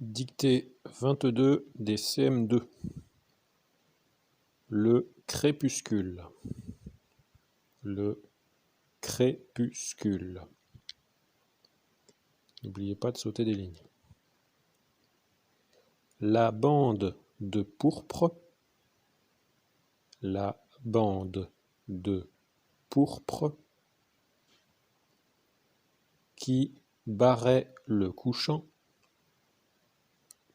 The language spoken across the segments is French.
Dictée 22 des CM2. Le crépuscule. Le crépuscule. N'oubliez pas de sauter des lignes. La bande de pourpre. La bande de pourpre qui barrait le couchant.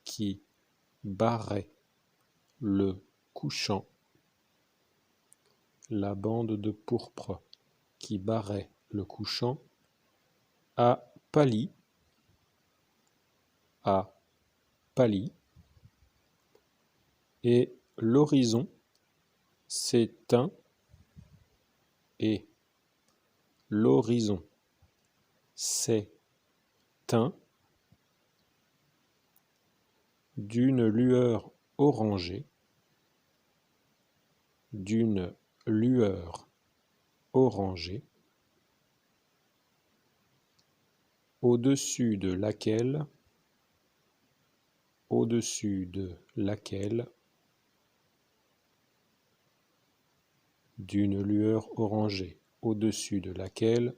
Qui barrait le couchant. La bande de pourpre qui barrait le couchant a pâli, et l'horizon s'éteint, et l'horizon s'éteint d'une lueur orangée, d'une lueur orangée, au-dessus de laquelle, d'une lueur orangée, au-dessus de laquelle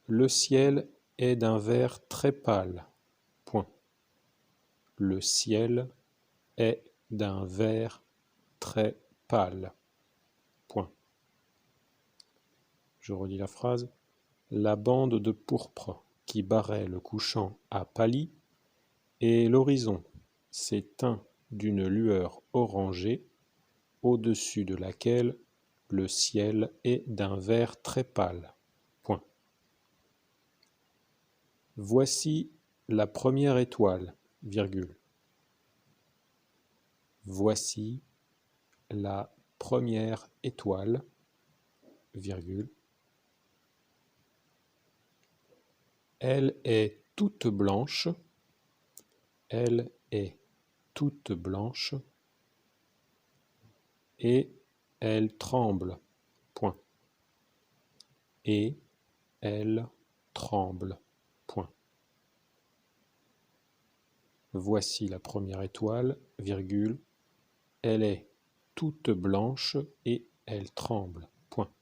le ciel est d'un vert très pâle. Point. Le ciel est d'un vert très pâle. Point. Je redis la phrase. La bande de pourpre qui barrait le couchant a pâli, et l'horizon s'éteint d'une lueur orangée, au-dessus de laquelle le ciel est d'un vert très pâle. Point. Voici la première étoile, virgule. Voici la première étoile, virgule. Elle est toute blanche, elle est toute blanche, et elle tremble. Point. Et elle tremble. Point. Voici la première étoile, virgule. Elle est toute blanche et elle tremble. Point.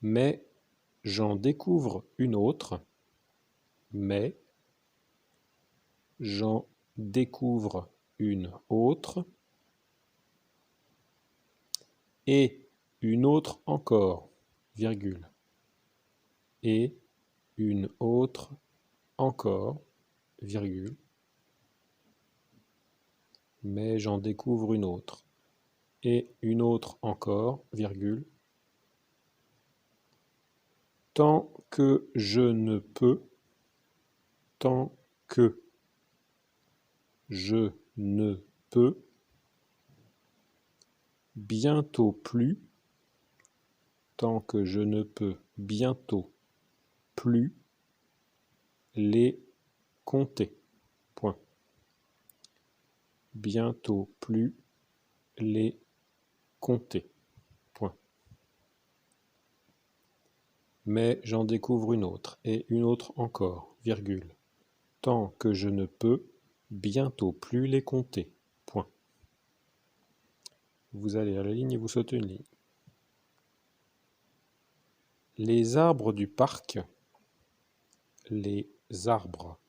Mais j'en découvre une autre. Mais j'en découvre une autre. Et une autre encore, virgule. Et une autre encore, virgule. Mais j'en découvre une autre. Et une autre encore, virgule. Tant que je ne peux, tant que je ne peux, bientôt plus, tant que je ne peux bientôt plus les compter. Point. Bientôt plus les compter. Point. Mais j'en découvre une autre, et une autre encore, virgule. Tant que je ne peux bientôt plus les compter. Point. Vous allez à la ligne et vous sautez une ligne. Les arbres du parc, les arbres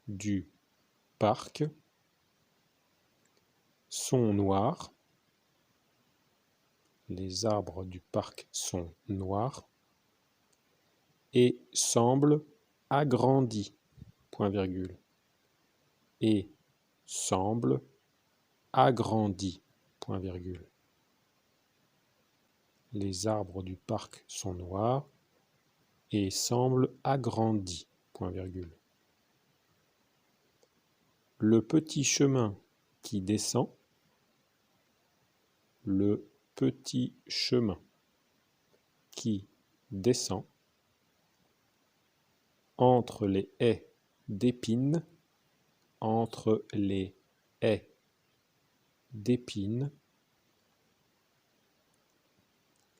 du parc sont noirs. Les arbres du parc sont noirs et semblent agrandis. Point virgule. Et semblent agrandis. Point virgule. Les arbres du parc sont noirs et semblent agrandis. Point virgule. Le petit chemin qui descend, le petit chemin qui descend entre les haies d'épines, entre les haies d'épines,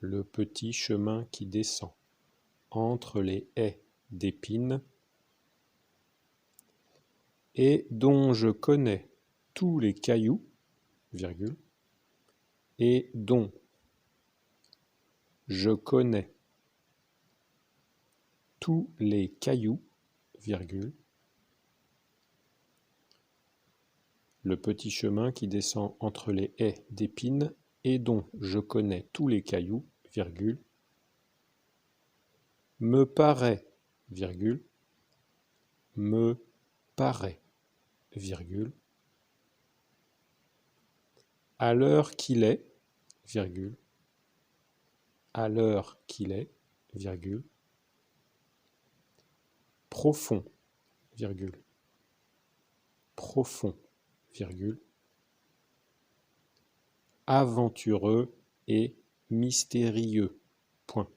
le petit chemin qui descend entre les haies d'épines et dont je connais tous les cailloux, virgule, et dont je connais tous les cailloux, virgule, le petit chemin qui descend entre les haies d'épines et dont je connais tous les cailloux, virgule, me paraît, virgule, me paraît, virgule, à l'heure qu'il est, virgule, à l'heure qu'il est, virgule, profond, virgule, profond, virgule, aventureux et mystérieux, point.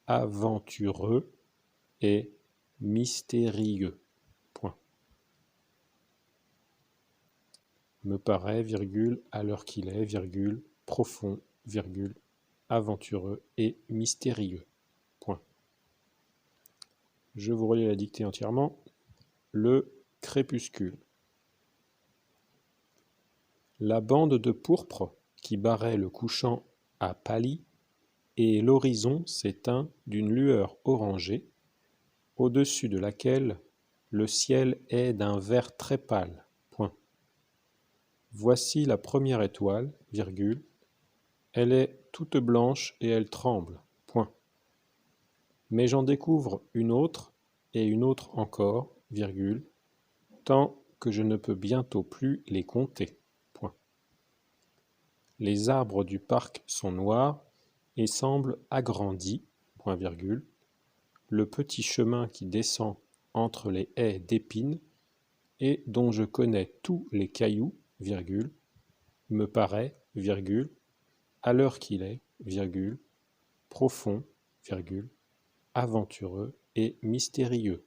Aventureux et mystérieux, point. Me paraît, virgule, à l'heure qu'il est, virgule, profond, virgule, aventureux et mystérieux, point. Je vous relis la dictée entièrement. Le crépuscule. La bande de pourpre qui barrait le couchant a pâli, et l'horizon s'éteint d'une lueur orangée, au-dessus de laquelle le ciel est d'un vert très pâle. Point. Voici la première étoile, virgule, elle est toute blanche et elle tremble. Point. Mais j'en découvre une autre et une autre encore, virgule, tant que je ne peux bientôt plus les compter. Point. Les arbres du parc sont noirs et semblent agrandis, point virgule. Le petit chemin qui descend entre les haies d'épines et dont je connais tous les cailloux, virgule, me paraît, virgule, à l'heure qu'il est, virgule, profond, virgule, aventureux et mystérieux.